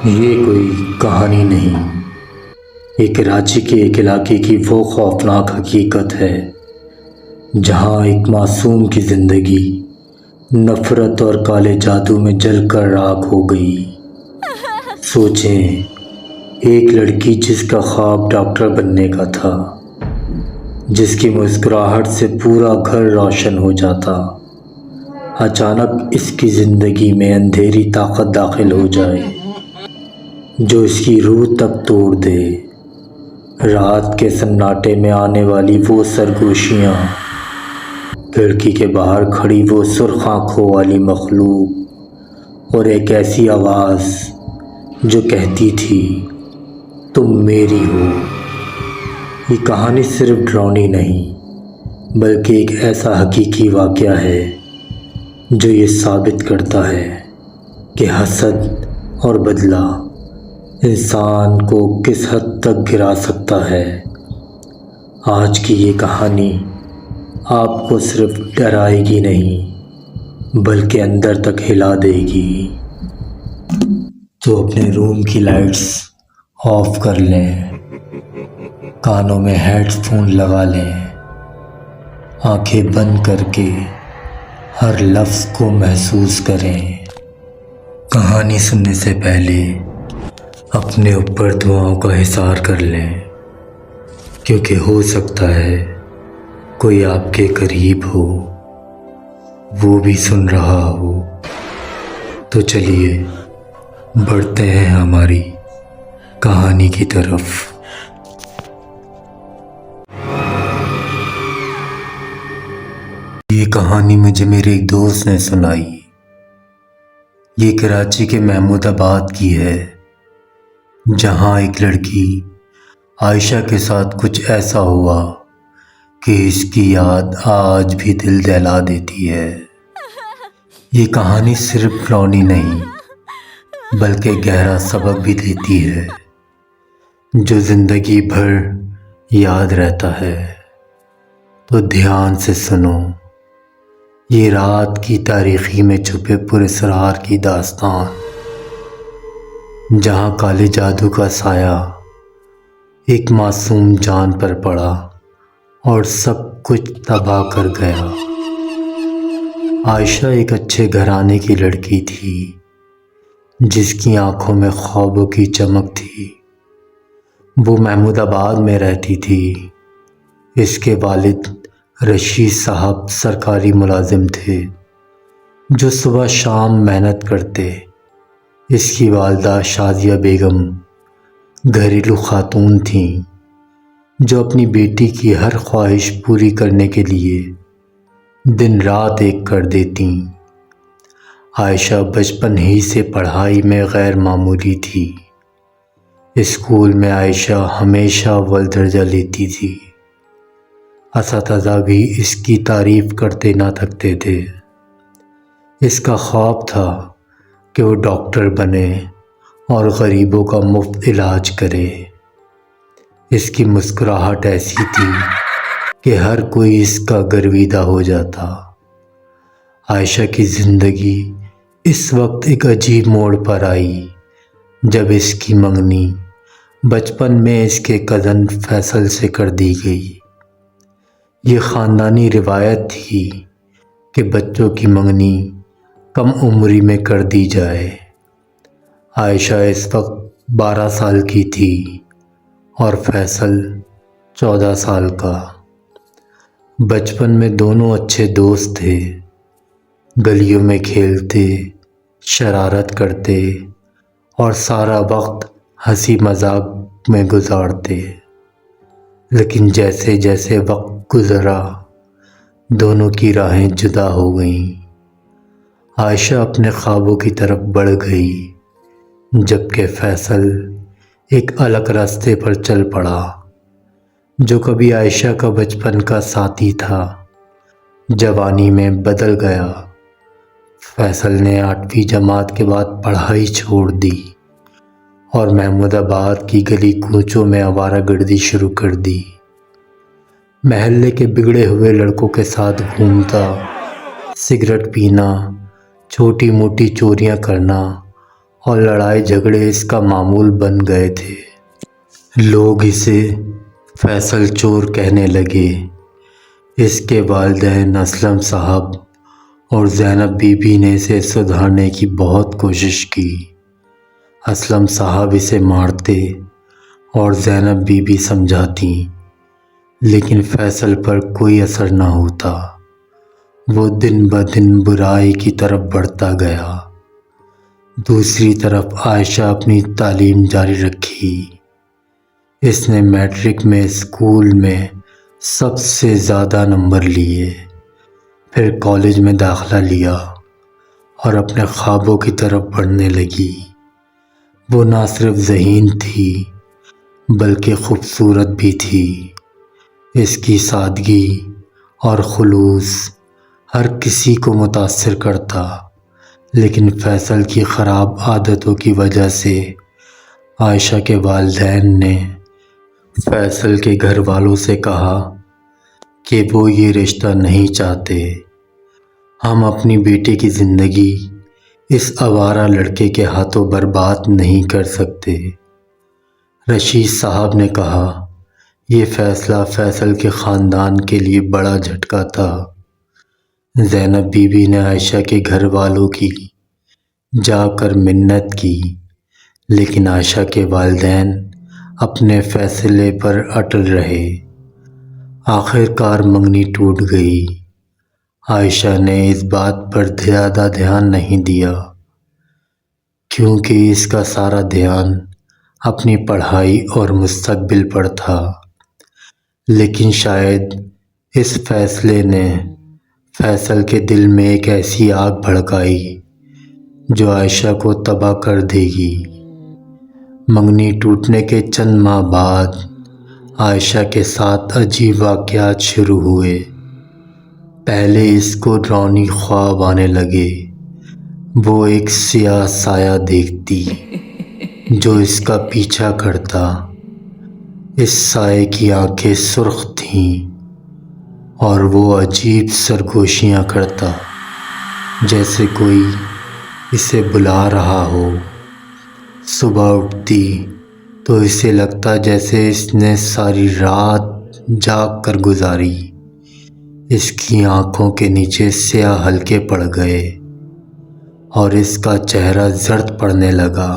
یہ کوئی کہانی نہیں، یہ کراچی کے ایک علاقے کی وہ خوفناک حقیقت ہے جہاں ایک معصوم کی زندگی نفرت اور کالے جادو میں جل کر راکھ ہو گئی۔ سوچیں، ایک لڑکی جس کا خواب ڈاکٹر بننے کا تھا، جس کی مسکراہٹ سے پورا گھر روشن ہو جاتا، اچانک اس کی زندگی میں اندھیری طاقت داخل ہو جائے جو اس کی روح تک توڑ دے۔ رات کے سناٹے میں آنے والی وہ سرگوشیاں، کھڑکی کے باہر کھڑی وہ سرخ آنکھوں والی مخلوق اور ایک ایسی آواز جو کہتی تھی تم میری ہو۔ یہ کہانی صرف ڈراؤنی نہیں بلکہ ایک ایسا حقیقی واقعہ ہے جو یہ ثابت کرتا ہے کہ حسد اور بدلہ انسان کو کس حد تک گرا سکتا ہے۔ آج کی یہ کہانی آپ کو صرف ڈرائے گی نہیں بلکہ اندر تک ہلا دے گی۔ تو اپنے روم کی لائٹس آف کر لیں، کانوں میں ہیڈ فون لگا لیں، آنکھیں بند کر کے ہر لفظ کو محسوس کریں۔ کہانی سننے سے پہلے اپنے اوپر دعاؤں کا حصار کر لیں، کیونکہ ہو سکتا ہے کوئی آپ کے قریب ہو، وہ بھی سن رہا ہو۔ تو چلیے بڑھتے ہیں ہماری کہانی کی طرف۔ یہ کہانی مجھے میرے ایک دوست نے سنائی۔ یہ کراچی کے محمود آباد کی ہے، جہاں ایک لڑکی عائشہ کے ساتھ کچھ ایسا ہوا کہ اس کی یاد آج بھی دل دہلا دیتی ہے۔ یہ کہانی صرف ڈراؤنی نہیں بلکہ گہرا سبق بھی دیتی ہے جو زندگی بھر یاد رہتا ہے۔ تو دھیان سے سنو، یہ رات کی تاریکی میں چھپے پراسرار کی داستان، جہاں کالے جادو کا سایہ ایک معصوم جان پر پڑا اور سب کچھ تباہ کر گیا۔ عائشہ ایک اچھے گھرانے کی لڑکی تھی جس کی آنکھوں میں خوابوں کی چمک تھی۔ وہ محمود آباد میں رہتی تھی۔ اس کے والد رشید صاحب سرکاری ملازم تھے جو صبح شام محنت کرتے۔ اس کی والدہ شازیہ بیگم گھریلو خاتون تھیں جو اپنی بیٹی کی ہر خواہش پوری کرنے کے لیے دن رات ایک کر دیتیں۔ عائشہ بچپن ہی سے پڑھائی میں غیر معمولی تھی۔ اسکول میں عائشہ ہمیشہ اول درجہ لیتی تھی۔ اساتذہ بھی اس کی تعریف کرتے نہ تھکتے تھے۔ اس کا خواب تھا کہ وہ ڈاکٹر بنے اور غریبوں کا مفت علاج کرے۔ اس کی مسکراہٹ ایسی تھی کہ ہر کوئی اس کا گرویدہ ہو جاتا۔ عائشہ کی زندگی اس وقت ایک عجیب موڑ پر آئی جب اس کی منگنی بچپن میں اس کے کزن فیصل سے کر دی گئی۔ یہ خاندانی روایت تھی کہ بچوں کی منگنی کم عمری میں کر دی جائے۔ عائشہ اس وقت 12 سال کی تھی اور فیصل 14 سال کا۔ بچپن میں دونوں اچھے دوست تھے، گلیوں میں کھیلتے، شرارت کرتے اور سارا وقت ہنسی مذاق میں گزارتے۔ لیکن جیسے جیسے وقت گزرا دونوں کی راہیں جدا ہو گئیں۔ عائشہ اپنے خوابوں کی طرف بڑھ گئی جبکہ فیصل ایک الگ راستے پر چل پڑا جو کبھی عائشہ کا بچپن کا ساتھی تھا، جوانی میں بدل گیا۔ فیصل نے 8ویں جماعت کے بعد پڑھائی چھوڑ دی اور محمود آباد کی گلی کوچوں میں آوارہ گردی شروع کر دی۔ محلے کے بگڑے ہوئے لڑکوں کے ساتھ گھومتا، سگریٹ پینا، چھوٹی موٹی چوریاں کرنا اور لڑائی جھگڑے اس کا معمول بن گئے تھے۔ لوگ اسے فیصل چور کہنے لگے۔ اس کے والدین اسلم صاحب اور زینب بی بی نے اسے سدھارنے کی بہت کوشش کی۔ اسلم صاحب اسے مارتے اور زینب بی بی سمجھاتی، لیکن فیصل پر کوئی اثر نہ ہوتا۔ وہ دن بدن برائی کی طرف بڑھتا گیا۔ دوسری طرف عائشہ اپنی تعلیم جاری رکھی۔ اس نے میٹرک میں اسکول میں سب سے زیادہ نمبر لیے، پھر کالج میں داخلہ لیا اور اپنے خوابوں کی طرف بڑھنے لگی۔ وہ نہ صرف ذہین تھی بلکہ خوبصورت بھی تھی۔ اس کی سادگی اور خلوص ہر کسی کو متاثر کرتا، لیکن فیصل کی خراب عادتوں کی وجہ سے عائشہ کے والدین نے فیصل کے گھر والوں سے کہا کہ وہ یہ رشتہ نہیں چاہتے۔ ہم اپنی بیٹی کی زندگی اس آوارہ لڑکے کے ہاتھوں برباد نہیں کر سکتے۔ رشید صاحب نے کہا، یہ فیصلہ فیصل کے خاندان کے لیے بڑا جھٹکا تھا۔ زینب بی بی نے عائشہ کے گھر والوں کی جا کر منت کی، لیکن عائشہ کے والدین اپنے فیصلے پر اٹل رہے۔ آخر کار منگنی ٹوٹ گئی۔ عائشہ نے اس بات پر زیادہ دھیان نہیں دیا کیونکہ اس کا سارا دھیان اپنی پڑھائی اور مستقبل پر تھا، لیکن شاید اس فیصلے نے فیصل کے دل میں ایک ایسی آگ بھڑکائی جو عائشہ کو تباہ کر دے گی۔ منگنی ٹوٹنے کے چند ماہ بعد عائشہ کے ساتھ عجیب واقعات شروع ہوئے۔ پہلے اس کو ڈراؤنی خواب آنے لگے۔ وہ ایک سیاہ سایہ دیکھتی جو اس کا پیچھا کرتا۔ اس سائے کی آنکھیں سرخ تھیں اور وہ عجیب سرگوشیاں کرتا، جیسے کوئی اسے بلا رہا ہو۔ صبح اٹھتی تو اسے لگتا جیسے اس نے ساری رات جاگ کر گزاری۔ اس کی آنکھوں کے نیچے سیاہ حلقے پڑ گئے اور اس کا چہرہ زرد پڑنے لگا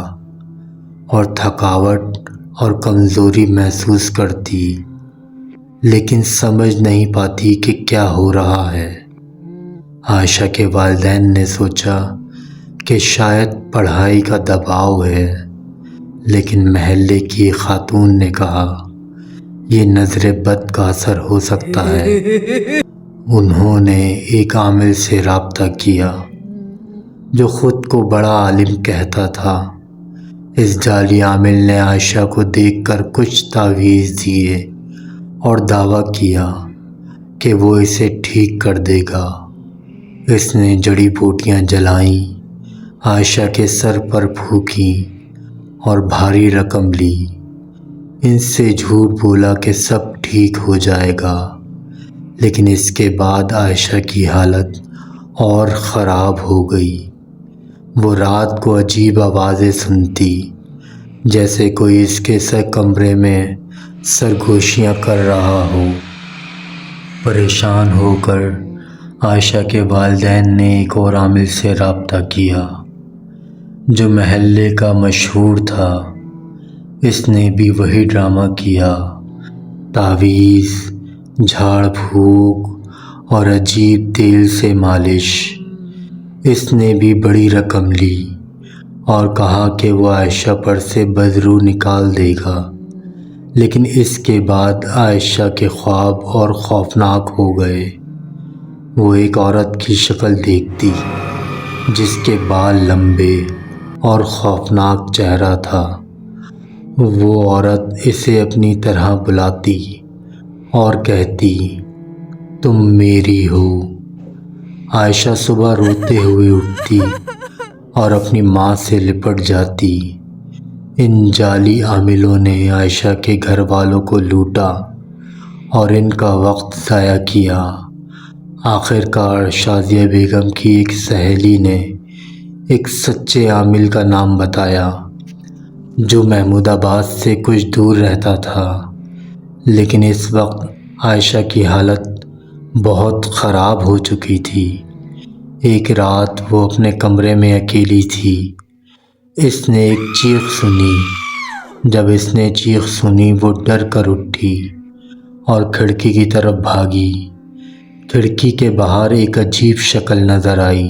اور تھکاوٹ اور کمزوری محسوس کرتی، لیکن سمجھ نہیں پاتی کہ کیا ہو رہا ہے۔ عائشہ کے والدین نے سوچا کہ شاید پڑھائی کا دباؤ ہے، لیکن محلے کی خاتون نے کہا یہ نظر بد کا اثر ہو سکتا ہے۔ انہوں نے ایک عامل سے رابطہ کیا جو خود کو بڑا عالم کہتا تھا۔ اس جعلی عامل نے عائشہ کو دیکھ کر کچھ تعویذ دیے اور دعویٰ کیا کہ وہ اسے ٹھیک کر دے گا۔ اس نے جڑی بوٹیاں جلائیں، عائشہ کے سر پر پھونکیں اور بھاری رقم لی۔ ان سے جھوٹ بولا کہ سب ٹھیک ہو جائے گا، لیکن اس کے بعد عائشہ کی حالت اور خراب ہو گئی۔ وہ رات کو عجیب آوازیں سنتی، جیسے کوئی اس کے کمرے میں سرگوشیاں کر رہا ہو۔ پریشان ہو کر عائشہ کے والدین نے ایک اور عامل سے رابطہ کیا جو محلے کا مشہور تھا۔ اس نے بھی وہی ڈرامہ کیا۔ تعویذ، جھاڑ پھونک اور عجیب تیل سے مالش۔ اس نے بھی بڑی رقم لی اور کہا کہ وہ عائشہ پر سے بدبو نکال دے گا، لیکن اس کے بعد عائشہ کے خواب اور خوفناک ہو گئے۔ وہ ایک عورت کی شکل دیکھتی جس کے بال لمبے اور خوفناک چہرہ تھا۔ وہ عورت اسے اپنی طرح بلاتی اور کہتی، تم میری ہو۔ عائشہ صبح روتے ہوئے اٹھتی اور اپنی ماں سے لپٹ جاتی۔ ان جعلی عاملوں نے عائشہ کے گھر والوں کو لوٹا اور ان کا وقت ضائع کیا۔ آخر کار شازیہ بیگم کی ایک سہیلی نے ایک سچے عامل کا نام بتایا جو محمود آباد سے کچھ دور رہتا تھا، لیکن اس وقت عائشہ کی حالت بہت خراب ہو چکی تھی۔ ایک رات وہ اپنے کمرے میں اکیلی تھی۔ اس نے ایک چیخ سنی۔ جب اس نے چیخ سنی وہ ڈر کر اٹھی اور کھڑکی کی طرف بھاگی۔ کھڑکی کے باہر ایک عجیب شکل نظر آئی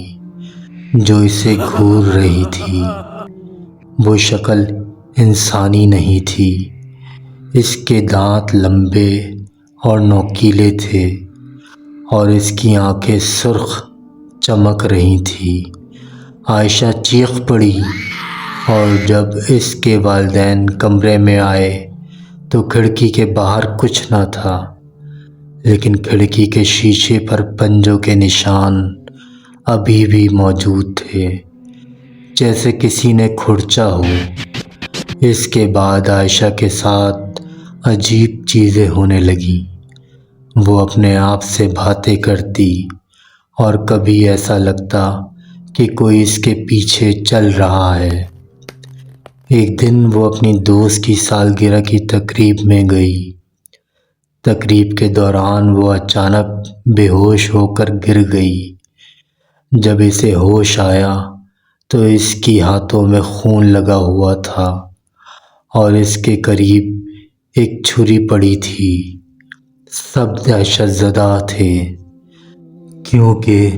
جو اسے گھور رہی تھی۔ وہ شکل انسانی نہیں تھی۔ اس کے دانت لمبے اور نوکیلے تھے اور اس کی آنکھیں سرخ چمک رہی تھیں۔ عائشہ چیخ پڑی اور جب اس کے والدین کمرے میں آئے تو کھڑکی کے باہر کچھ نہ تھا، لیکن کھڑکی کے شیشے پر پنجوں کے نشان ابھی بھی موجود تھے، جیسے کسی نے کھرچا ہو۔ اس کے بعد عائشہ کے ساتھ عجیب چیزیں ہونے لگیں۔ وہ اپنے آپ سے باتیں کرتی اور کبھی ایسا لگتا کہ کوئی اس کے پیچھے چل رہا ہے۔ ایک دن وہ اپنی دوست کی سالگرہ کی تقریب میں گئی۔ تقریب کے دوران وہ اچانک بے ہوش ہو کر گر گئی۔ جب اسے ہوش آیا تو اس کی ہاتھوں میں خون لگا ہوا تھا اور اس کے قریب ایک چھری پڑی تھی۔ سب دہشت زدہ تھے کیونکہ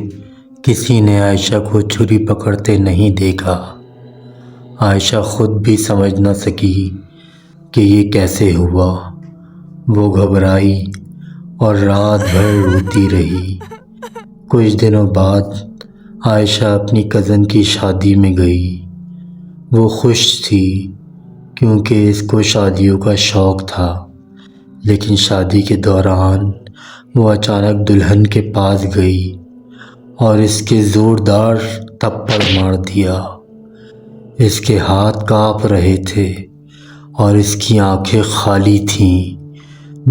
کسی نے عائشہ کو چھری پکڑتے نہیں دیکھا۔ عائشہ خود بھی سمجھ نہ سکی کہ یہ کیسے ہوا۔ وہ گھبرائی اور رات بھر روتی رہی۔ کچھ دنوں بعد عائشہ اپنی کزن کی شادی میں گئی۔ وہ خوش تھی کیونکہ اس کو شادیوں کا شوق تھا، لیکن شادی کے دوران وہ اچانک دلہن کے پاس گئی اور اس کے زوردار تھپڑ مار دیا۔ اس کے ہاتھ کانپ رہے تھے اور اس کی آنکھیں خالی تھیں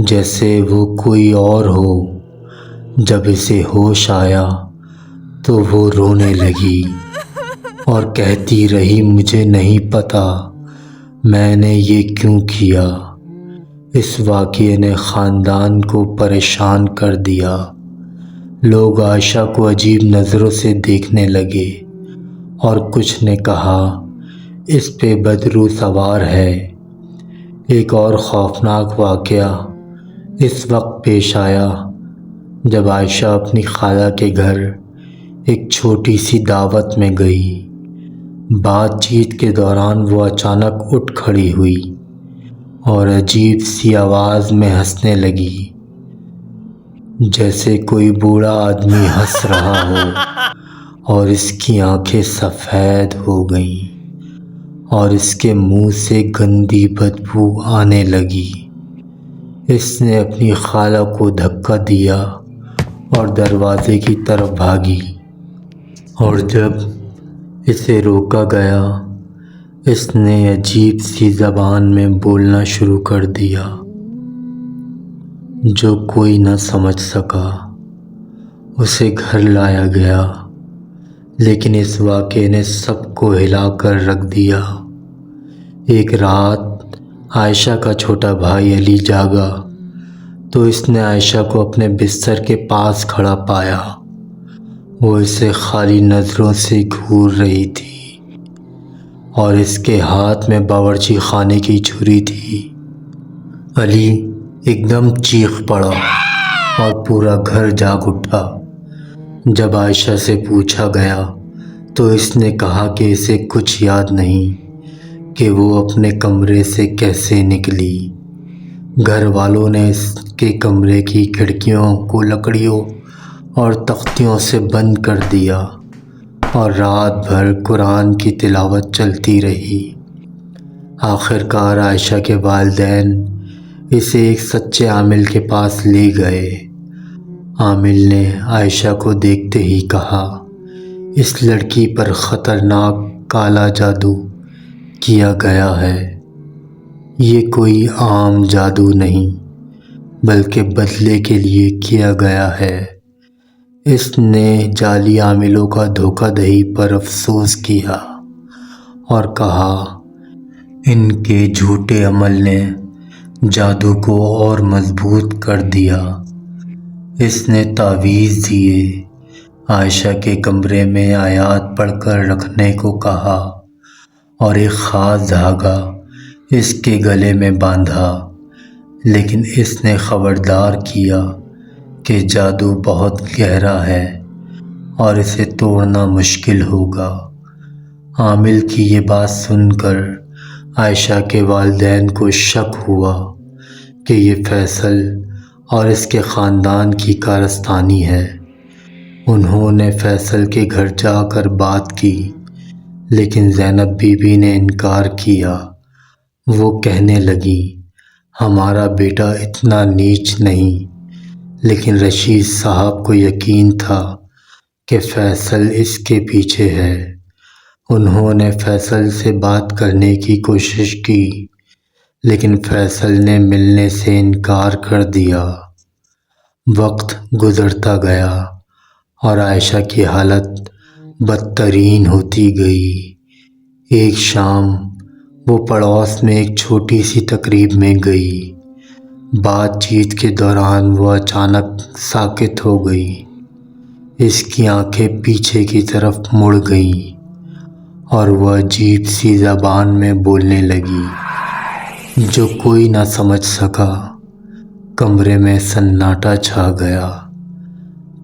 جیسے وہ کوئی اور ہو۔ جب اسے ہوش آیا تو وہ رونے لگی اور کہتی رہی، مجھے نہیں پتا میں نے یہ کیوں کیا۔ اس واقعے نے خاندان کو پریشان کر دیا۔ لوگ عائشہ کو عجیب نظروں سے دیکھنے لگے اور کچھ نے کہا اس پہ بدروح سوار ہے۔ ایک اور خوفناک واقعہ اس وقت پیش آیا جب عائشہ اپنی خالہ کے گھر ایک چھوٹی سی دعوت میں گئی۔ بات چیت کے دوران وہ اچانک اٹھ کھڑی ہوئی اور عجیب سی آواز میں ہنسنے لگی، جیسے کوئی بوڑھا آدمی ہنس رہا ہو، اور اس کی آنکھیں سفید ہو گئیں اور اس کے منہ سے گندی بدبو آنے لگی۔ اس نے اپنی خالہ کو دھکا دیا اور دروازے کی طرف بھاگی، اور جب اسے روکا گیا اس نے عجیب سی زبان میں بولنا شروع کر دیا جو کوئی نہ سمجھ سکا۔ اسے گھر لایا گیا، لیکن اس واقعے نے سب کو ہلا کر رکھ دیا۔ ایک رات عائشہ کا چھوٹا بھائی علی جاگا تو اس نے عائشہ کو اپنے بستر کے پاس کھڑا پایا۔ وہ اسے خالی نظروں سے گھور رہی تھی اور اس کے ہاتھ میں باورچی خانے کی چھری تھی۔ علی ایک دم چیخ پڑا اور پورا گھر جاگ اٹھا۔ جب عائشہ سے پوچھا گیا تو اس نے کہا کہ اسے کچھ یاد نہیں کہ وہ اپنے کمرے سے کیسے نکلی۔ گھر والوں نے اس کے کمرے کی کھڑکیوں کو لکڑیوں اور تختیوں سے بند کر دیا اور رات بھر قرآن کی تلاوت چلتی رہی۔ آخر کار عائشہ کے والدین اسے ایک سچے عامل کے پاس لے گئے۔ عامل نے عائشہ کو دیکھتے ہی کہا، اس لڑکی پر خطرناک کالا جادو کیا گیا ہے۔ یہ کوئی عام جادو نہیں بلکہ بدلے کے لیے کیا گیا ہے۔ اس نے جعلی عاملوں کا دھوکہ دہی پر افسوس کیا اور کہا ان کے جھوٹے عمل نے جادو کو اور مضبوط کر دیا۔ اس نے تعویذ دیے، عائشہ کے کمرے میں آیات پڑھ کر رکھنے کو کہا اور ایک خاص دھاگا اس کے گلے میں باندھا، لیکن اس نے خبردار کیا کہ جادو بہت گہرا ہے اور اسے توڑنا مشکل ہوگا۔ عامل کی یہ بات سن کر عائشہ کے والدین کو شک ہوا کہ یہ فیصل اور اس کے خاندان کی کارستانی ہے۔ انہوں نے فیصل کے گھر جا کر بات کی، لیکن زینب بی بی نے انکار کیا۔ وہ کہنے لگی ہمارا بیٹا اتنا نیچ نہیں، لیکن رشید صاحب کو یقین تھا کہ فیصل اس کے پیچھے ہے۔ انہوں نے فیصل سے بات کرنے کی کوشش کی، لیکن فیصل نے ملنے سے انکار کر دیا۔ وقت گزرتا گیا اور عائشہ کی حالت بدترین ہوتی گئی۔ ایک شام وہ پڑوس میں ایک چھوٹی سی تقریب میں گئی۔ بات چیت کے دوران وہ اچانک ساکت ہو گئی۔ اس کی آنکھیں پیچھے کی طرف مڑ گئیں اور وہ عجیب سی زبان میں بولنے لگی جو کوئی نہ سمجھ سکا۔ کمرے میں سناٹا چھا گیا۔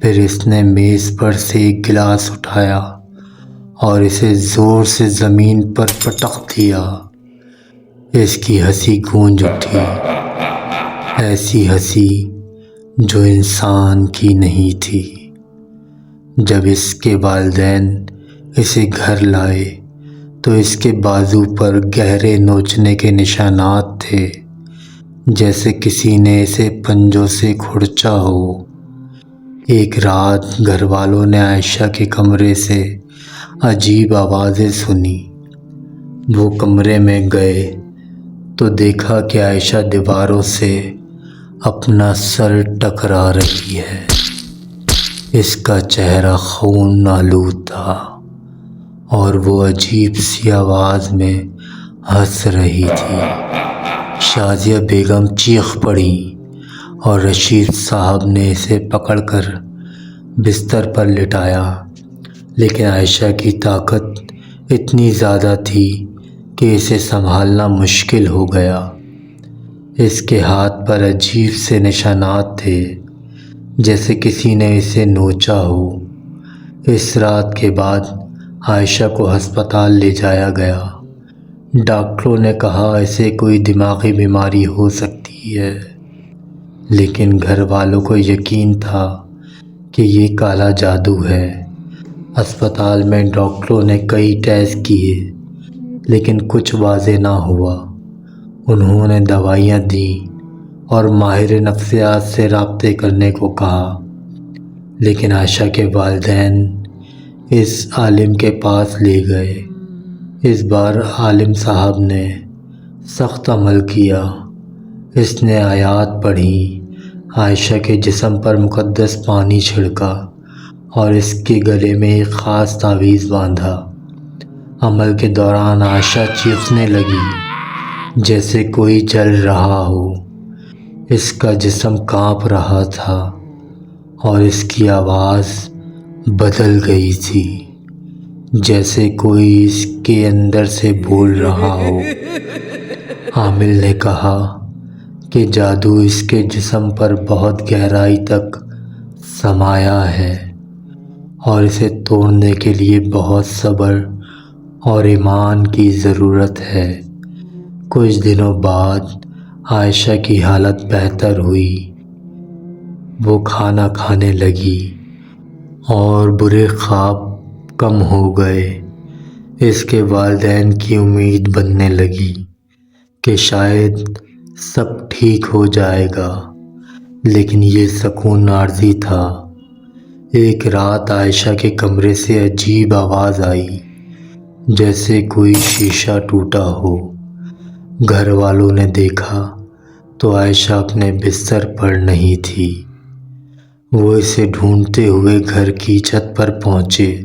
پھر اس نے میز پر سے ایک گلاس اٹھایا اور اسے زور سے زمین پر پٹک دیا۔ اس کی ہنسی گونج اٹھی، ایسی ہنسی جو انسان کی نہیں تھی۔ جب اس کے والدین اسے گھر لائے تو اس کے بازو پر گہرے نوچنے کے نشانات تھے، جیسے کسی نے اسے پنجوں سے کھرچا ہو۔ ایک رات گھر والوں نے عائشہ کے کمرے سے عجیب آوازیں سنی۔ وہ کمرے میں گئے تو دیکھا کہ عائشہ دیواروں سے اپنا سر ٹکرا رہی ہے۔ اس کا چہرہ خون آلود تھا اور وہ عجیب سی آواز میں ہنس رہی تھی۔ شازیہ بیگم چیخ پڑیں اور رشید صاحب نے اسے پکڑ کر بستر پر لٹایا، لیکن عائشہ کی طاقت اتنی زیادہ تھی کہ اسے سنبھالنا مشکل ہو گیا۔ اس کے ہاتھ پر عجیب سے نشانات تھے، جیسے کسی نے اسے نوچا ہو۔ اس رات کے بعد عائشہ کو ہسپتال لے جایا گیا۔ ڈاکٹروں نے کہا اسے کوئی دماغی بیماری ہو سکتی ہے، لیکن گھر والوں کو یقین تھا کہ یہ کالا جادو ہے۔ اسپتال میں ڈاکٹروں نے کئی ٹیسٹ کیے، لیکن کچھ واضح نہ ہوا۔ انہوں نے دوائیاں دیں اور ماہر نفسیات سے رابطے کرنے کو کہا، لیکن عائشہ کے والدین اس عالم کے پاس لے گئے۔ اس بار عالم صاحب نے سخت عمل کیا۔ اس نے آیات پڑھی، عائشہ کے جسم پر مقدس پانی چھڑکا اور اس کے گلے میں ایک خاص تعویذ باندھا۔ عمل کے دوران عائشہ چیخنے لگی جیسے کوئی جل رہا ہو۔ اس کا جسم کانپ رہا تھا اور اس کی آواز بدل گئی تھی، جیسے کوئی اس کے اندر سے بول رہا ہو۔ عامل نے کہا کہ جادو اس کے جسم پر بہت گہرائی تک سمایا ہے اور اسے توڑنے کے لیے بہت صبر اور ایمان کی ضرورت ہے۔ کچھ دنوں بعد عائشہ کی حالت بہتر ہوئی۔ وہ کھانا کھانے لگی اور برے خواب کم ہو گئے۔ اس کے والدین کی امید بننے لگی کہ شاید سب ٹھیک ہو جائے گا، لیکن یہ سکون عارضی تھا۔ ایک رات عائشہ کے کمرے سے عجیب آواز آئی، جیسے کوئی شیشہ ٹوٹا ہو۔ گھر والوں نے دیکھا تو عائشہ اپنے بستر پر نہیں تھی۔ وہ اسے ڈھونڈتے ہوئے گھر کی چھت پر پہنچے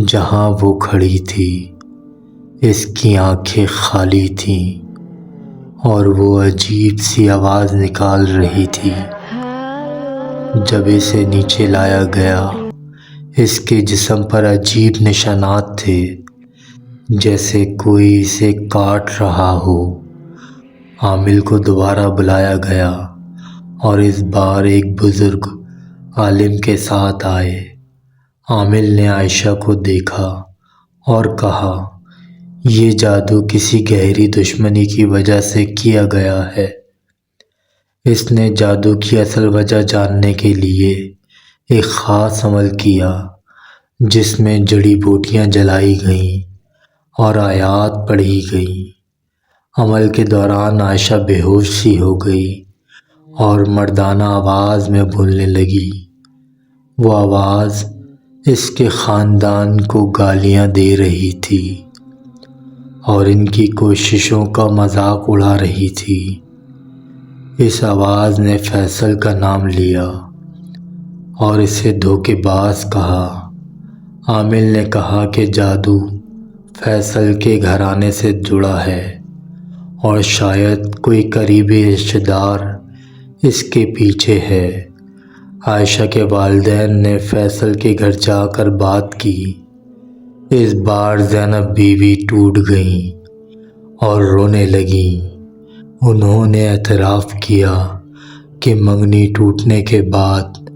جہاں وہ کھڑی تھی۔ اس کی آنکھیں خالی تھیں اور وہ عجیب سی آواز نکال رہی تھی۔ جب اسے نیچے لایا گیا، اس کے جسم پر عجیب نشانات تھے، جیسے کوئی اسے کاٹ رہا ہو۔ عامل کو دوبارہ بلایا گیا اور اس بار ایک بزرگ عالم کے ساتھ آئے۔ عامل نے عائشہ کو دیکھا اور کہا، یہ جادو کسی گہری دشمنی کی وجہ سے کیا گیا ہے۔ اس نے جادو کی اصل وجہ جاننے کے لیے ایک خاص عمل کیا، جس میں جڑی بوٹیاں جلائی گئیں اور آیات پڑھی گئیں۔ عمل کے دوران عائشہ بے ہوش سی ہو گئی اور مردانہ آواز میں بولنے لگی۔ وہ آواز اس کے خاندان کو گالیاں دے رہی تھی اور ان کی کوششوں کا مذاق اڑا رہی تھی۔ اس آواز نے فیصل کا نام لیا اور اسے دھوکے باز کہا۔ عامل نے کہا کہ جادو فیصل کے گھرانے سے جڑا ہے اور شاید کوئی قریبی رشتہ دار اس کے پیچھے ہے۔ عائشہ کے والدین نے فیصل کے گھر جا کر بات کی۔ اس بار زینب بیوی ٹوٹ گئیں اور رونے لگیں۔ انہوں نے اعتراف کیا کہ منگنی ٹوٹنے کے بعد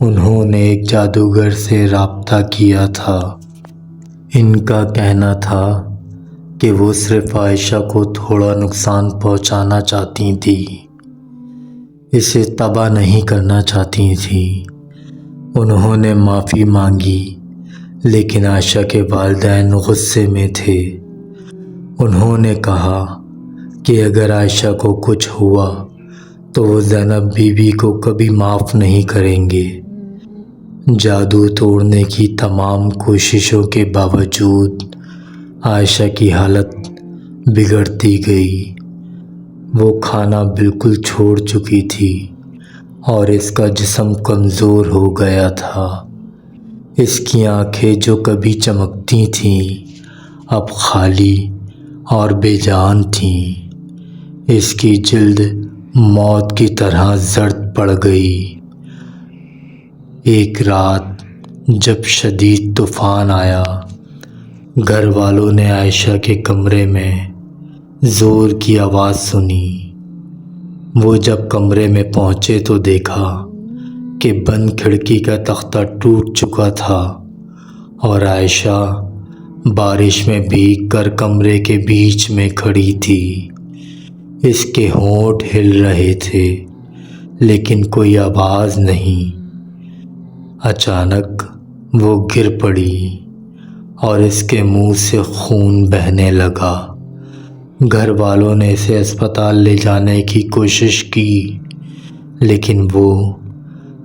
انہوں نے ایک جادوگر سے رابطہ کیا تھا۔ ان کا کہنا تھا کہ وہ صرف عائشہ کو تھوڑا نقصان پہنچانا چاہتی تھیں، اسے تباہ نہیں کرنا چاہتی تھیں۔ انہوں نے معافی مانگی، لیکن عائشہ کے والدین غصے میں تھے۔ انہوں نے کہا کہ اگر عائشہ کو کچھ ہوا تو وہ زینب بیوی کو کبھی معاف نہیں کریں گے۔ جادو توڑنے کی تمام کوششوں کے باوجود عائشہ کی حالت بگڑتی گئی۔ وہ کھانا بالکل چھوڑ چکی تھی اور اس کا جسم کمزور ہو گیا تھا۔ اس کی آنکھیں جو کبھی چمکتی تھیں اب خالی اور بے جان تھیں۔ اس کی جلد موت کی طرح زرد پڑ گئی۔ ایک رات جب شدید طوفان آیا، گھر والوں نے عائشہ کے کمرے میں زور کی آواز سنی۔ وہ جب کمرے میں پہنچے تو دیکھا کہ بند کھڑکی کا تختہ ٹوٹ چکا تھا اور عائشہ بارش میں بھیگ کر کمرے کے بیچ میں کھڑی تھی۔ اس کے ہونٹ ہل رہے تھے لیکن کوئی آواز نہیں۔ اچانک وہ گر پڑی اور اس کے منہ سے خون بہنے لگا۔ گھر والوں نے اسے اسپتال لے جانے کی کوشش کی لیکن وہ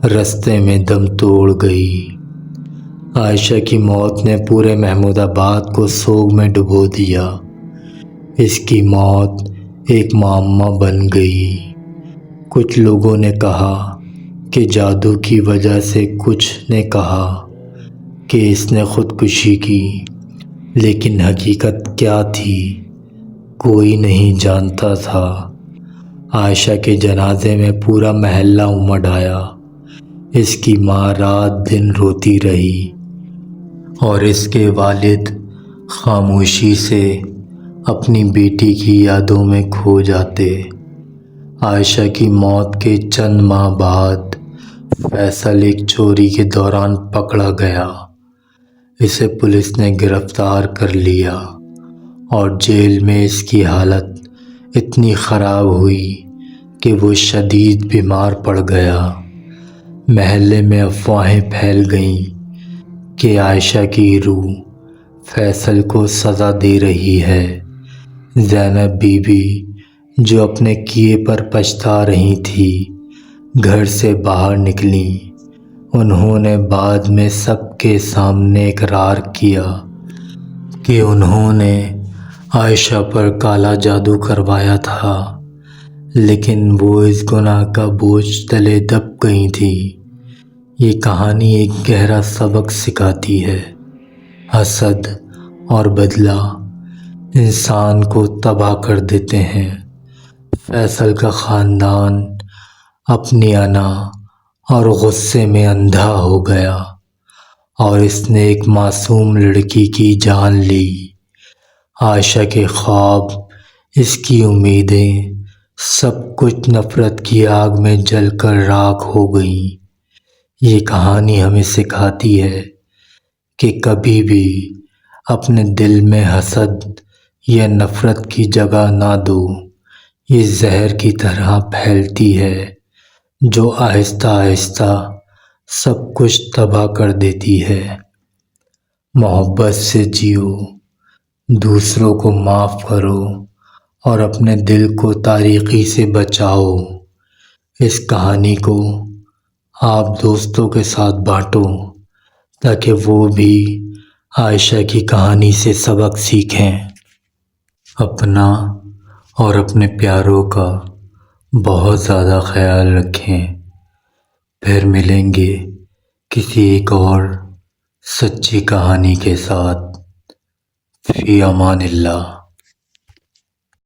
رستے میں دم توڑ گئی۔ عائشہ کی موت نے پورے محمود آباد کو سوگ میں ڈبو دیا۔ اس کی موت ایک معمہ بن گئی۔ کچھ لوگوں نے کہا کہ جادو کی وجہ سے، کچھ نے کہا کہ اس نے خودکشی کی، لیکن حقیقت کیا تھی کوئی نہیں جانتا تھا۔ عائشہ کے جنازے میں پورا محلہ امڑ آیا۔ اس کی ماں رات دن روتی رہی اور اس کے والد خاموشی سے اپنی بیٹی کی یادوں میں کھو جاتے۔ عائشہ کی موت کے چند ماہ بعد فیصل ایک چوری کے دوران پکڑا گیا۔ اسے پولیس نے گرفتار کر لیا اور جیل میں اس کی حالت اتنی خراب ہوئی کہ وہ شدید بیمار پڑ گیا۔ محلے میں افواہیں پھیل گئیں کہ عائشہ کی روح فیصل کو سزا دے رہی ہے۔ زینب بی بی جو اپنے کیے پر پچھتا رہی تھی گھر سے باہر نکلیں۔ انہوں نے بعد میں سب کے سامنے اقرار کیا کہ انہوں نے عائشہ پر کالا جادو کروایا تھا، لیکن وہ اس گناہ کا بوجھ تلے دب گئی تھیں۔ یہ کہانی ایک گہرا سبق سکھاتی ہے۔ حسد اور بدلہ انسان کو تباہ کر دیتے ہیں۔ فیصل کا خاندان اپنی انا اور غصے میں اندھا ہو گیا اور اس نے ایک معصوم لڑکی کی جان لی۔ عائشہ کے خواب، اس کی امیدیں، سب کچھ نفرت کی آگ میں جل کر راکھ ہو گئیں۔ یہ کہانی ہمیں سکھاتی ہے کہ کبھی بھی اپنے دل میں حسد یا نفرت کی جگہ نہ دو۔ یہ زہر کی طرح پھیلتی ہے جو آہستہ آہستہ سب کچھ تباہ کر دیتی ہے۔ محبت سے جیو، دوسروں کو معاف کرو اور اپنے دل کو تاریکی سے بچاؤ۔ اس کہانی کو آپ دوستوں کے ساتھ بانٹو تاکہ وہ بھی عائشہ کی کہانی سے سبق سیکھیں۔ اپنا اور اپنے پیاروں کا بہت زیادہ خیال رکھیں۔ پھر ملیں گے کسی ایک اور سچی کہانی کے ساتھ۔ فی امان اللہ۔